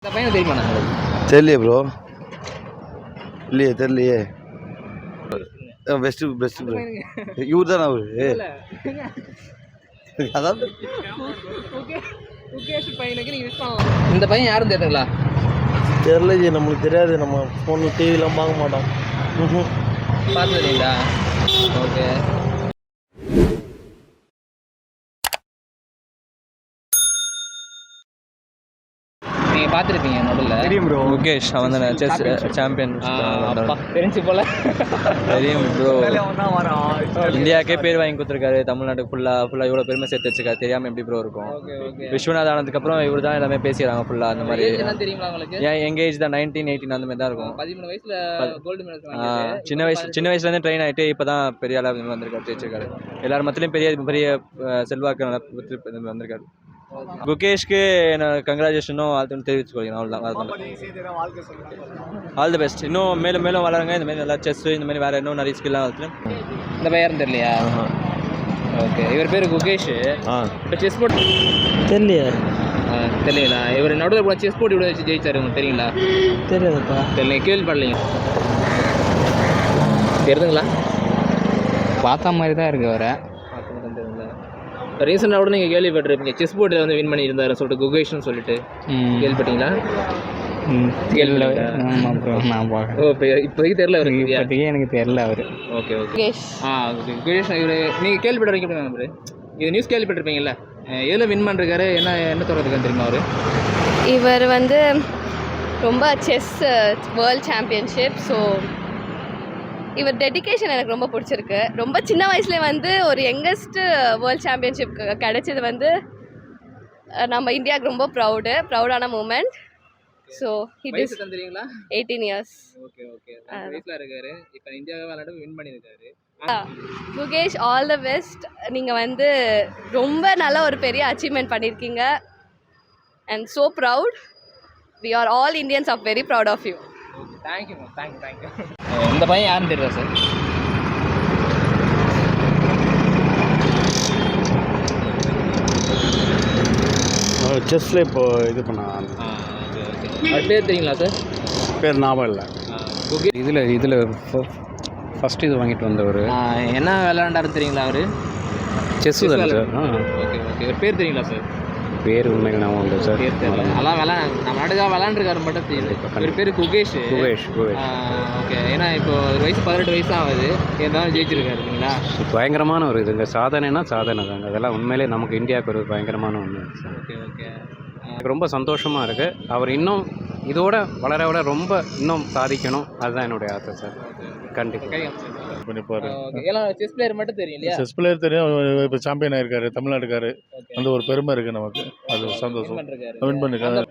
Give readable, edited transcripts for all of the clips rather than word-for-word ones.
இந்த பையனை தெரியுமா? தெரியலையே ப்ரோ, இல்லையே தெரியலையே. பெஸ்ட் பெஸ்ட் ப்ரோ, இவர் தானே அவரு? அதான் இந்த பையன் யாரும் தெரியுங்களா? தெரியல, நம்மளுக்கு தெரியாது. நம்ம ஃபோனில் டிவிலாம் பார்க்க மாட்டோம். பார்த்துருக்கீங்களா? ஓகே. நீங்கள் பார்த்துருப்பீங்க முதல்ல. தெரியும் ப்ரோ. முகேஷ் அவன் தானே செஸ் சாம்பியன். தெரிஞ்சு போல தெரியும் ப்ரோ. இந்தியாவுக்கே பேர் வாங்கி கொடுத்துருக்காரு. தமிழ்நாட்டுக்கு ஃபுல்லாக இவ்வளோ பெருமை சேர்த்து வச்சிருக்காரு. தெரியாமல் எப்படி ப்ரோ இருக்கும்? விஸ்வநாத் ஆனதுக்கப்புறம் இவர் தான் எல்லாமே பேசிடுறாங்க ஃபுல்லாக. அந்த மாதிரி தெரியுங்களா உங்களுக்கு? எங்கள் ஏஜ் தான் 19, 18 அந்த மாதிரி தான் இருக்கும். 13 வயசில் கோல்டு மெடல். சின்ன வயசுலேருந்து ட்ரெயின் ஆகிட்டு இப்போ தான் பெரிய அளவு வந்திருக்காரு, ஜெயிச்சிருக்காரு. எல்லார் மத்தியிலையும் பெரிய செல்வாக்கு வந்திருக்காரு. குகேஷ்க்கு நான் கங்க்ராச்சுலேஷனும் வாழ்த்துன்னு தெரிவித்து கொள்கிறேன். அவ்வளோதான். All the best. இன்னும் மேலும் மேலும் வளருங்க. இந்த மாதிரி நல்லா செஸ், இந்த மாதிரி வேறு இன்னும் நிறைய ஸ்கில்லாம் வளர்த்துறேன். இந்த பையன் தெரியலையா? ஓகே. இவர் பேர் குகேஷ். இப்போ செஸ் போர்ட் தெரியலையா? தெரியல. இவர் நடுவில் கூட செஸ் போர்ட் இவ்வளோ வச்சு ஜெயிச்சார். உங்களுக்கு தெரியுங்களா? தெரியாதுப்பா. தெரியல, கேள்விப்படலைங்க. தெரியுதுங்களா? பார்த்த மாதிரி தான் இருக்குது அவரை. ரீசெண்டாக கூட நீங்கள் கேள்விப்பட்டிருப்பீங்க, செஸ் போர்ட்டில் வந்து வின் பண்ணியிருந்தாரு சொல்லிட்டு, குகேஷ்னு சொல்லிட்டு. கேள்விப்பட்டீங்களா? ஆமாம் ப்ரோ, நான் பார்க்குறேன். ஓ, இப்போதைக்கு தெரியல அவருக்கு. இப்போதைக்கு எனக்கு தெரியல அவர். Okay okay. குகேஷ் இவர் நீங்கள் கேள்விப்பட்டிருக்கீங்க நம்பரு. இது நியூஸ் கேள்விப்பட்டிருப்பீங்கல்ல. எதில் வின் பண்ணிருக்காரு, என்ன தொடர்றதுக்கு தெரியுமா அவர்? இவர் வந்து ரொம்ப செஸ் வேர்ல்ட் சாம்பியன்ஷிப். ஸோ இவர் டெடிகேஷன் எனக்கு ரொம்ப பிடிச்சிருக்கு. ரொம்ப சின்ன வயசுலேயே வந்து ஒரு யங்கஸ்ட்டு வேர்ல்ட் சாம்பியன்ஷிப் கிடைச்சது வந்து நம்ம இந்தியாவுக்கு ரொம்ப ப்ரௌடான மூமெண்ட். ஸோ வயசு தெரியுங்களா? 18 இயர்ஸ். Okay okay. வயசில் இருக்காரு. இப்போ இந்தியாவை விளையாட வின் பண்ணியிருக்காரு. Gukesh, all the best. நீங்கள் வந்து ரொம்ப நல்ல ஒரு பெரிய அச்சீவ்மெண்ட் பண்ணியிருக்கீங்க. And so proud. We are all Indians are very proud of you. Thank you ma'am. Thank you. இந்த பையன் யாருன்னு தெரியுதா சார்? செஸ்ஸில் இப்போ இது பண்ண. Okay okay. அவர் பேர் தெரியுங்களா சார்? பேர் ஞாபகம் இல்லை. இதில் ஃபஸ்ட்டு இது வாங்கிட்டு வந்தவர். என்ன விளையாண்டாரு தெரியுங்களா அவர்? செஸ் தானே சார்? Okay okay. ஒரு பேர் தெரியுங்களா சார்? பேர் உண்மைக்கு ஞாபகம் இல்லை சார். பேர் தெரியல. அதெல்லாம் நம்ம நாட்டுக்காக விளையாண்டுருக்காரு மட்டும் தெரியுது. ஒரு பேர் குகேஷ். ஓகே. ஏன்னா இப்போ ஒரு வயசு 18 வயசு ஆகுது. இருந்தாலும் ஜெயிச்சிருக்காரு இல்லைங்களா? பயங்கரமான ஒரு இது. இந்த சாதனைனா சாதனை தாங்க. அதெல்லாம் உண்மையிலே நமக்கு இந்தியாவுக்கு ஒரு பயங்கரமான ஒன்று. Okay okay. எனக்கு ரொம்ப சந்தோஷமாக இருக்குது. அவர் இன்னும் இதோட வளர ரொம்ப இன்னும் சாதிக்கணும். அதுதான் என்னுடைய ஆசை சார். கண்டிப்பாக பண்ணிப்பாரு. செஸ் பிளேயர் மட்டும் தெரியும் இல்லையா? செஸ் பிளேயர் தெரியும். இப்போ சாம்பியன் ஆயிருக்காரு தமிழ்நாட்டுக்காரு. அந்த ஒரு பெருமை இருக்குது நமக்கு. அது சந்தோஷம். வின் பண்ணிருக்காரு.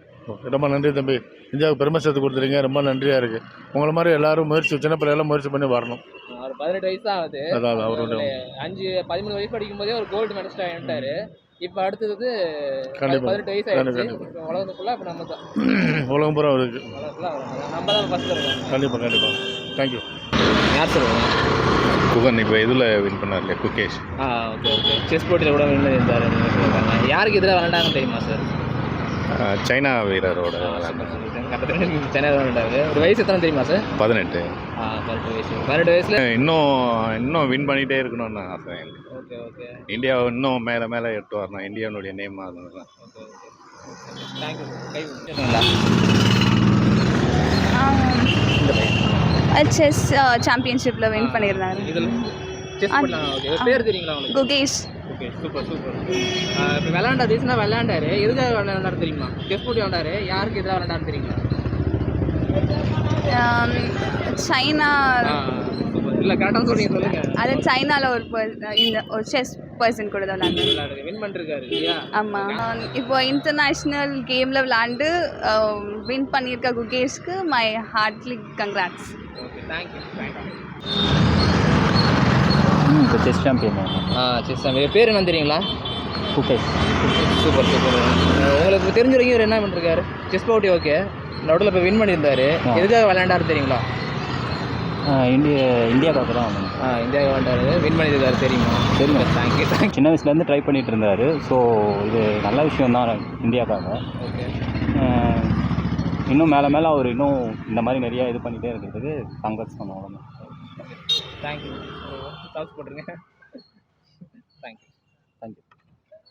ரொம்ப நன்றி தம்பி. இந்தியாவுக்கு பெருமை சேர்த்து கொடுத்துருங்க. ரொம்ப நன்றியாக இருக்குது. உங்களை மாதிரி எல்லாரும் சின்ன பிள்ளையெல்லாம் முயற்சி பண்ணி வரணும். அவர் 18 வயசு ஆகுது. அதாவது அவருடைய 13 வயசு படிக்கும் போதே ஒரு கோல்டு மெடலிஸ்ட் ஆகிட்டாரு. இப்போ அடுத்தது 18 வயசு ஆயிடுச்சு. உலகம் ஃபுல்லாக இப்போ நம்ம தான். உலகம் பூரா இருக்குது. நம்ம தான் ஃபஸ்ட்டு இருக்கோம். கண்டிப்பாக. தேங்க்யூ. யார் சொல்லுவாங்க? குகன் இப்போ இதில் வின் பண்ணார் இல்லையா? குகேஷ். Okay okay. செஸ் போட்டியில் கூட வின் பண்ணியிருந்தாரு. யாருக்கு இதில் விளையாண்டாங்கன்னு தெரியுமா சார்? சைனா வீரரோட சைனா விளையாண்டாரு. ஒரு வயசு எத்தனை தெரியுமா சார்? 18. 18 வயசில் இன்னும் வின் பண்ணிகிட்டே இருக்கணும்னு ஆசை எனக்கு. Okay okay. இந்தியாவை இன்னும் மேலே எடுத்து வரணும். இந்தியாவுடைய நேம் அதுதான். Okay okay. தேங்க்யூ. கை செஸ் சாம்பியன்ஷிப்பில் வின் பண்ணியிருந்தாரு. இதில் செஸ் பண்ணாங்க. ஓகே. பேர் தெரியுங்களா உங்களுக்கு? குகேஷ். Okay, super. இப்போ விளையாண்டாரு, ரீசெண்டாக விளையாண்டாரு. எதுக்காக விளையாண்டாரு தெரியுமா? செஸ் போட்டி விளையாண்டாரு. யாருக்கு எதிராக விளையாண்டாரு தெரியுங்களா? சைனா. இல்லை, கரெக்டாக சொல்லுங்க. அது சைனாவில் ஒரு செஸ் பர்சன் கூட தான் விளையாண்டு வின் பண்ணிருக்காரு இல்லையா? ஆமாம். இப்போ இன்டர்நேஷ்னல் கேமில் விளையாண்டு வின் பண்ணியிருக்க குகேஷ்க்கு my heartly congrats. Okay, thank you. இப்போ செஸ் சாம்பியன். Chess champion. பேர் என்ன தெரியுங்களா? குகேஷ். சூப்பர். உங்களுக்கு தெரிஞ்ச வரைக்கும் இவர் என்ன பண்ணிருக்காரு? செஸ் போட்டி ஓகே. நடுவில் இப்போ வின் பண்ணியிருந்தாரு. எதுக்காக விளையாண்டாரு தெரியுங்களா? இந்தியாவுக்காக தான். இந்தியாவுக்கு விளையாண்டாரு. வின் பண்ணியிருக்காரு தெரியுமா? தெரியும். தேங்க்யூ. சின்ன வயசுலேருந்து ட்ரை பண்ணிகிட்டு இருந்தார். ஸோ இது நல்ல விஷயம் தான் இந்தியாவுக்காக. ஓகே. இன்னும் மேலே மேலே அவர் இன்னும் இந்த மாதிரி நிறையா இது பண்ணிகிட்டே இருக்கிறதுக்கு காங்கிரஸ் பண்ணுவாங்க. தேங்க்யூ. சாக்ஸ் போட்டுருங்க.